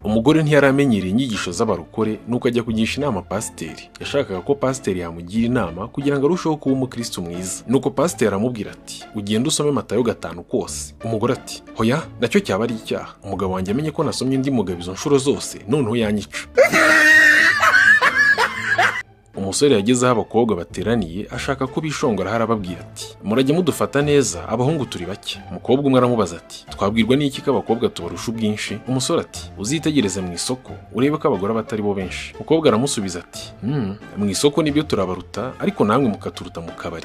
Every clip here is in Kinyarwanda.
Umugore ntiyaramenyereye inyigisho z'abarokore nuko ajya kugisha inama pasiteri. Yashakaga ko pasiteri yamugira inama kugira ngo arusheho kuba umukristo mwiza. Nuko pasiteri aramubwira ati ugenda usome Matayo 5 kose. Umugore ati hoya nacyo cyaba ari icyaha. Umugabo wanjye amenye ko nasomye ndi mugabizo nshuro zose noneho yanyica. Umusore yageze aho abakobwa bateraniye ashaka ko bishongora harababwira ati murajye mudufata neza abahungu turi bake. Umukobwa umwe aramubaza ati twabwirwa n'iki ko abakobwa tubarusha ubwinshi? Umusore ati uzitegereze mu isoko urebe ko abagore batari bo benshi. Umukobwa aramusubiza ati mu isoko nibyo turabaruta ariko namwe mukaturuta mu kabari.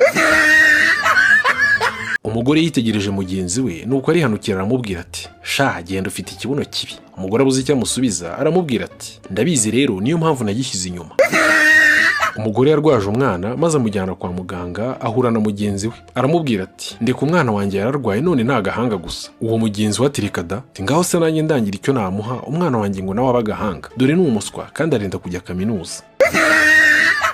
Umugore yitegereje mugenzi we nuko arihanukira aramubwira ati sha genda ufite ikibuno kibi. Umugore abuze icyo amusubiza aramubwira ati ndabizi rero niyo mpamvu nagishyize inyuma. Umugore yarwaje umwana maze amujyana kwa muganga ahura na mugenzi we aramubwira ati ndeka umwana wanjye yararwaye none nta gahanga gusa. Uwo mugenzi we ati reka da ngaho se nanjye ndangira icyo namuha umwana wanjye ngo nawe abagahanga dore ni umuswa kandi arenda kujya kaminuza.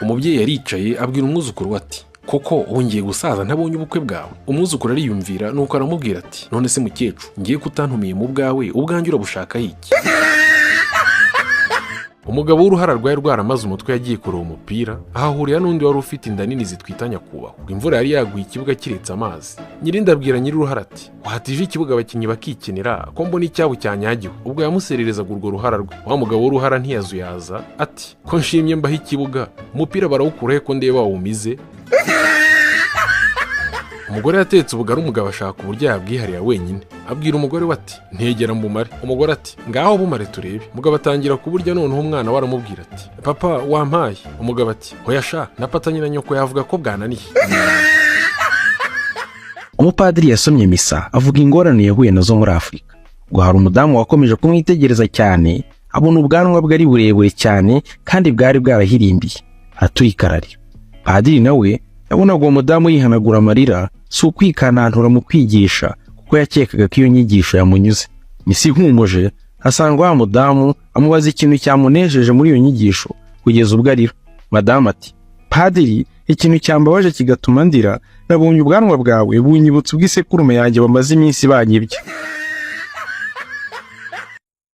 Umubyeyi yaricaye abwira umwuzukuru we ati koko wongeye gusaza ntabonye ubukwe bwawe? Umwuzukuru ariyumvira nuko aramubwira ati none se mukecuru ngiye kutantumiye mu bwawe ubwanjye urabushaka iki? Umugabo w'uruhara rwaye rwaramaze umutwe yagiye kureba umupira ahahurira n'undi wari ufite inda nini zitwita nyakubahwa. Imvura yari yaguye ikibuga kiretse amazi. Nyirinde abwira nyiri uruhara ati wahatije ikibuga abakinnyi bakikinira ko mbona icyabo cyanyagiwe. Ubwo yamusererezaga urwo ruhara rwe. Wa mugabo w'uruhara ntiyazuyaza ati ko nshimye mbaho ikibuga umupira barawukurahe ko ndeba wawumize. Umugore yatetse ubugari umugabo ashaka uburyo yabwiharira wenyine. Abwira umugore we ati ntegera mbumare. Umugore ati ngaho bumare turebe. Umugabo atangira kuburya noneho umwana waramubwira ati papa wampaye. Umugabo ati hoya sha napatanye na nyoko yavuga ko bwananiye. Umupadiri yasomye misa avuga ingorane yahuye nazo muri Afurika. Ngo hari umudamu wakomeje kumwitegereza cyane abona ubwanwa bwe ari burebure cyane kandi bwari bwarahirimbiye aturikarari. Padiri nawe yabonaga uwo mudamu yihanagura amarira si ukwikanantura mu kwigisha kuko yakekaga ko iyo nyigisho yamunyuze. Misi ihumuje asanga wa mudamu amubaza ikintu cyamunejeje muri iyo nyigisho kugeza ubwo arira. Madamu ati padiri ikintu cyambabaje kigatuma ndira nabonye ubwanwa bwawe bunyibutsa ubwisekurume yanjye bamaze iminsi banyibye.